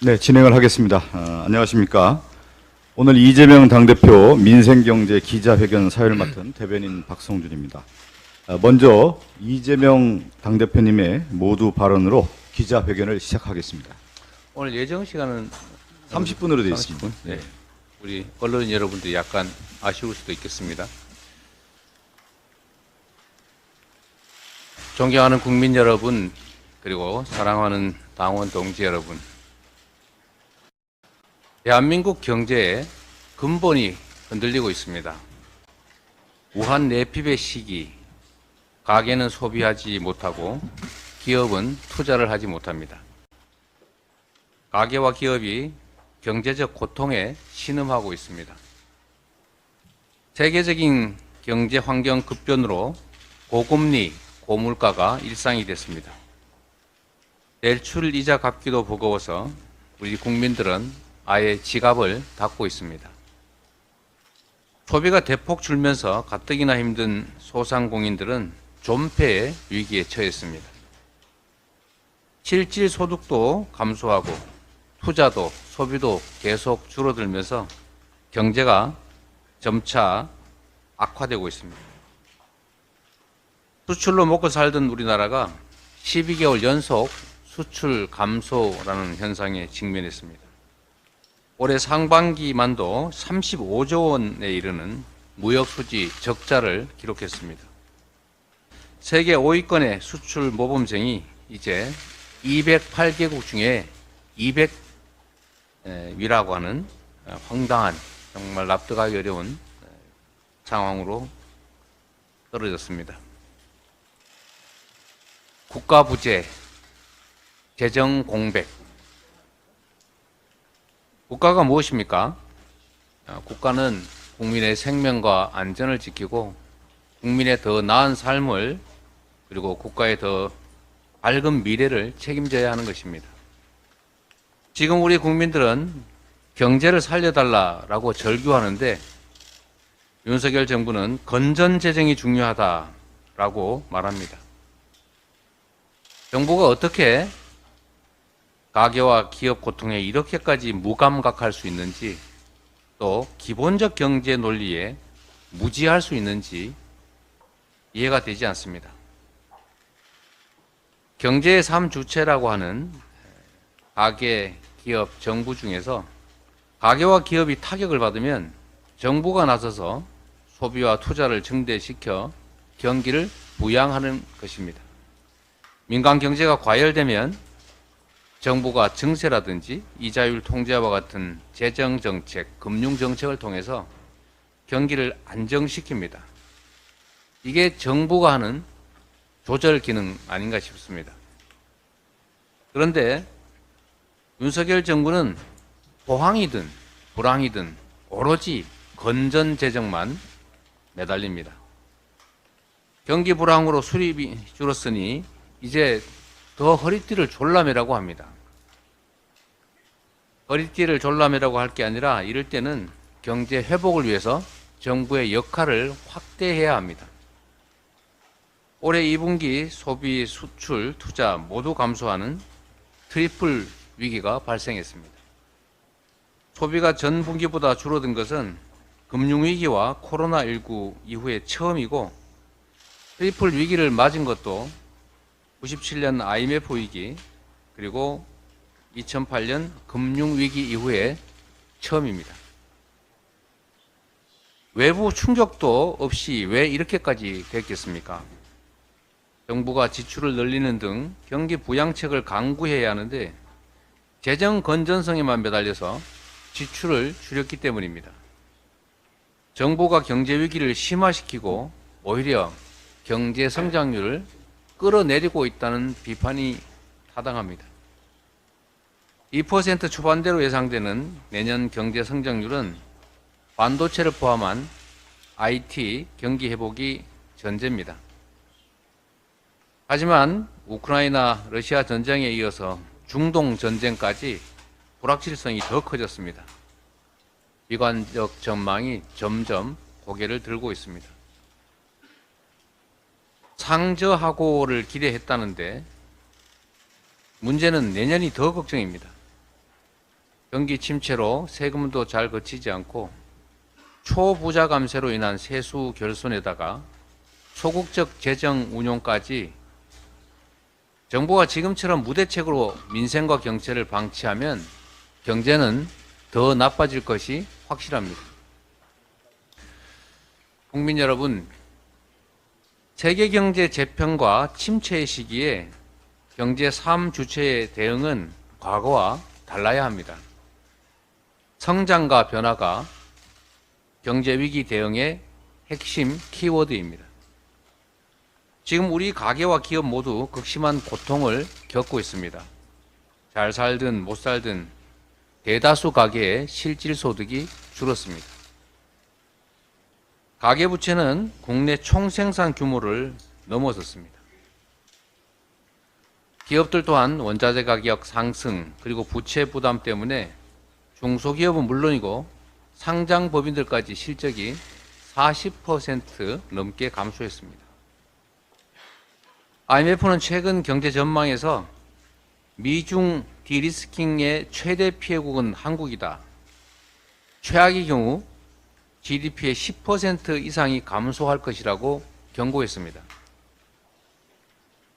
네, 진행을 하겠습니다. 안녕하십니까. 오늘 이재명 당대표 민생경제 기자회견 사회를 맡은 대변인 박성준입니다. 먼저 이재명 당대표님의 모두 발언으로 기자회견을 시작하겠습니다. 오늘 예정 시간은 30분으로 되어 있습니다. 30분? 네. 우리 언론 여러분들이 약간 아쉬울 수도 있겠습니다. 존경하는 국민 여러분, 그리고 사랑하는 당원 동지 여러분, 대한민국 경제의 근본이 흔들리고 있습니다. 우한 내핍의 시기, 가계는 소비하지 못하고 기업은 투자를 하지 못합니다. 가계와 기업이 경제적 고통에 신음하고 있습니다. 세계적인 경제 환경 급변으로 고금리, 고물가가 일상이 됐습니다. 대출 이자 갚기도 버거워서 우리 국민들은 아예 지갑을 닫고 있습니다. 소비가 대폭 줄면서 가뜩이나 힘든 소상공인들은 존폐의 위기에 처했습니다. 실질 소득도 감소하고 투자도 소비도 계속 줄어들면서 경제가 점차 악화되고 있습니다. 수출로 먹고 살던 우리나라가 12개월 연속 수출 감소라는 현상에 직면했습니다. 올해 상반기만도 35조 원에 이르는 무역수지 적자를 기록했습니다. 세계 5위권의 수출 모범생이 이제 208개국 중에 200위라고 하는 황당한, 정말 납득하기 어려운 상황으로 떨어졌습니다. 국가 부재, 재정 공백. 국가가 무엇입니까? 국가는 국민의 생명과 안전을 지키고 국민의 더 나은 삶을, 그리고 국가의 더 밝은 미래를 책임져야 하는 것입니다. 지금 우리 국민들은 경제를 살려달라라고 절규하는데 윤석열 정부는 건전재정이 중요하다라고 말합니다. 정부가 어떻게 가계와 기업 고통에 이렇게까지 무감각할 수 있는지, 또 기본적 경제 논리에 무지할 수 있는지 이해가 되지 않습니다. 경제의 3주체라고 하는 가계, 기업, 정부 중에서 가계와 기업이 타격을 받으면 정부가 나서서 소비와 투자를 증대시켜 경기를 부양하는 것입니다. 민간 경제가 과열되면 정부가 증세라든지 이자율 통제와 같은 재정정책, 금융정책을 통해서 경기를 안정시킵니다. 이게 정부가 하는 조절 기능 아닌가 싶습니다. 그런데 윤석열 정부는 호황이든 불황이든 오로지 건전재정만 매달립니다. 경기 불황으로 수입이 줄었으니 이제 더 허리띠를 졸라매라고 합니다. 허리띠를 졸라매라고 할 게 아니라 이럴 때는 경제 회복을 위해서 정부의 역할을 확대해야 합니다. 올해 2분기 소비, 수출, 투자 모두 감소하는 트리플 위기가 발생했습니다. 소비가 전 분기보다 줄어든 것은 금융위기와 코로나19 이후에 처음이고, 트리플 위기를 맞은 것도 97년 IMF 위기, 그리고 2008년 금융위기 이후에 처음입니다. 외부 충격도 없이 왜 이렇게까지 됐겠습니까? 정부가 지출을 늘리는 등 경기 부양책을 강구해야 하는데 재정 건전성에만 매달려서 지출을 줄였기 때문입니다. 정부가 경제 위기를 심화시키고 오히려 경제 성장률을 끌어내리고 있다는 비판이 타당합니다. 2% 초반대로 예상되는 내년 경제 성장률은 반도체를 포함한 IT 경기 회복이 전제입니다. 하지만 우크라이나 러시아 전쟁에 이어서 중동 전쟁까지 불확실성이 더 커졌습니다. 비관적 전망이 점점 고개를 들고 있습니다. 상저하고를 기대했다는데 문제는 내년이 더 걱정입니다. 경기 침체로 세금도 잘 거치지 않고 초부자 감세로 인한 세수 결손에다가 소극적 재정 운용까지 정부가 지금처럼 무대책으로 민생과 경제를 방치하면 경제는 더 나빠질 것이 확실합니다. 국민 여러분, 세계 경제 재편과 침체의 시기에 경제 3주체의 대응은 과거와 달라야 합니다. 성장과 변화가 경제 위기 대응의 핵심 키워드입니다. 지금 우리 가게와 기업 모두 극심한 고통을 겪고 있습니다. 잘 살든 못 살든 대다수 가게의 실질 소득이 줄었습니다. 가계부채는 국내 총생산 규모를 넘어섰습니다. 기업들 또한 원자재 가격 상승 그리고 부채 부담 때문에 중소기업은 물론이고 상장법인들까지 실적이 40% 넘게 감소했습니다. IMF는 최근 경제 전망에서 미중 디리스킹의 최대 피해국은 한국이다. 최악의 경우 GDP의 10% 이상이 감소할 것이라고 경고했습니다.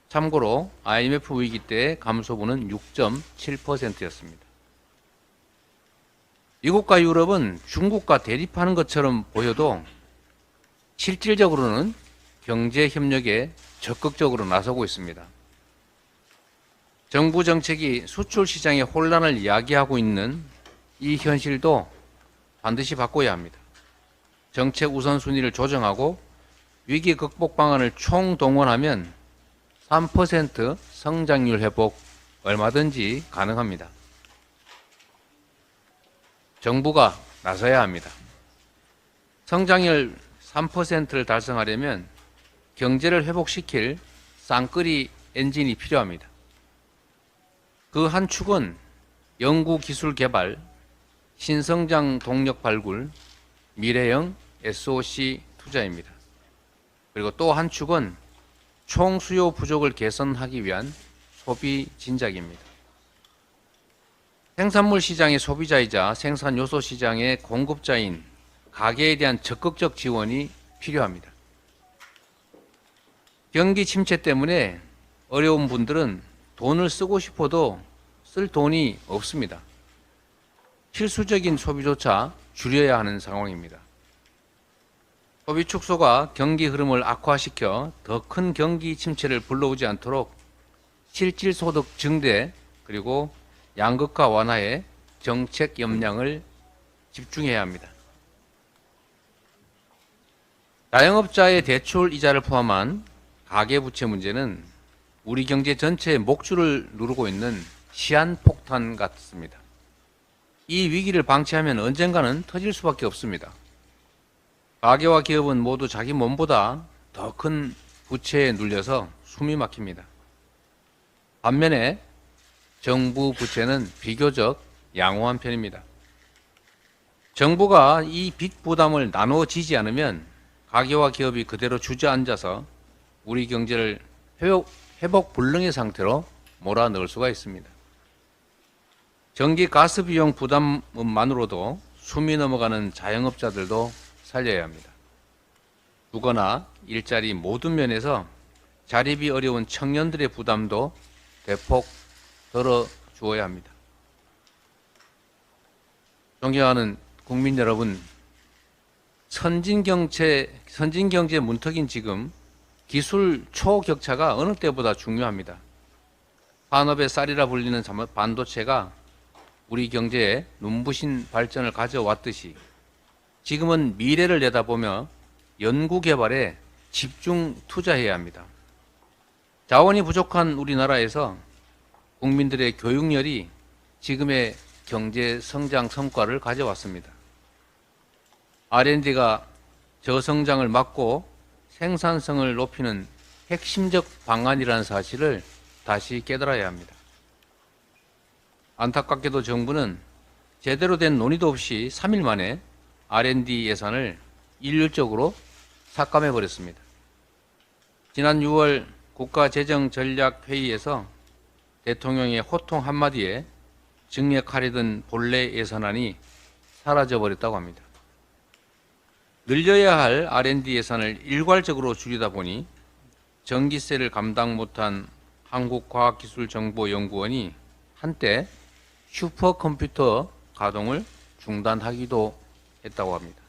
참고로 IMF 위기 때 감소분은 6.7%였습니다. 미국과 유럽은 중국과 대립하는 것처럼 보여도 실질적으로는 경제 협력에 적극적으로 나서고 있습니다. 정부 정책이 수출 시장의 혼란을 야기하고 있는 이 현실도 반드시 바꿔야 합니다. 정책 우선순위를 조정하고 위기 극복 방안을 총동원하면 3% 성장률 회복 얼마든지 가능합니다. 정부가 나서야 합니다. 성장률 3%를 달성하려면 경제를 회복시킬 쌍끌이 엔진이 필요합니다. 그 한 축은 연구기술 개발, 신성장 동력 발굴, 미래형 SOC 투자입니다. 그리고 또 한 축은 총수요 부족을 개선하기 위한 소비 진작입니다. 생산물 시장의 소비자이자 생산 요소 시장의 공급자인 가계에 대한 적극적 지원이 필요합니다. 경기 침체 때문에 어려운 분들은 돈을 쓰고 싶어도 쓸 돈이 없습니다. 필수적인 소비조차 줄여야 하는 상황입니다. 소비 축소가 경기 흐름을 악화시켜 더 큰 경기 침체를 불러오지 않도록 실질 소득 증대 그리고 양극화 완화에 정책 역량을 집중해야 합니다. 자영업자의 대출 이자를 포함한 가계부채 문제는 우리 경제 전체의 목줄을 누르고 있는 시한폭탄 같습니다. 이 위기를 방치하면 언젠가는 터질 수밖에 없습니다. 가계와 기업은 모두 자기 몸보다 더 큰 부채에 눌려서 숨이 막힙니다. 반면에 정부 부채는 비교적 양호한 편입니다. 정부가 이 빚 부담을 나눠 지지 않으면 가계와 기업이 그대로 주저앉아서 우리 경제를 회복 불능의 상태로 몰아넣을 수가 있습니다. 전기 가스 비용 부담만으로도 숨이 넘어가는 자영업자들도 살려야 합니다. 주거나 일자리 모든 면에서 자립이 어려운 청년들의 부담도 대폭 덜어주어야 합니다. 존경하는 국민 여러분, 선진경제 문턱인 지금 기술 초격차가 어느 때보다 중요합니다. 산업의 쌀이라 불리는 반도체가 우리 경제에 눈부신 발전을 가져왔듯이 지금은 미래를 내다보며 연구개발에 집중 투자해야 합니다. 자원이 부족한 우리나라에서 국민들의 교육열이 지금의 경제 성장 성과를 가져왔습니다. R&D가 저성장을 막고 생산성을 높이는 핵심적 방안이라는 사실을 다시 깨달아야 합니다. 안타깝게도 정부는 제대로 된 논의도 없이 3일 만에 R&D 예산을 일률적으로 삭감해버렸습니다. 지난 6월 국가재정전략회의에서 대통령의 호통 한마디에 증액하려던 본래 예산안이 사라져버렸다고 합니다. 늘려야 할 R&D 예산을 일괄적으로 줄이다 보니 전기세를 감당 못한 한국과학기술정보연구원이 한때 슈퍼컴퓨터 가동을 중단하기도 했다고 합니다.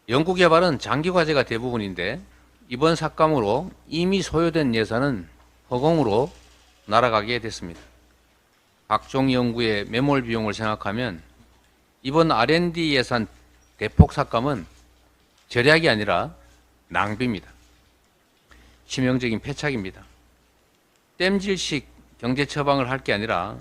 연구개발은 장기과제가 대부분인데 이번 삭감으로 이미 소요된 예산은 허공으로 날아가게 됐습니다. 각종 연구의 매몰 비용을 생각하면 이번 R&D 예산 대폭 삭감은 절약이 아니라 낭비입니다. 치명적인 패착입니다. 땜질식 경제 처방을 할 게 아니라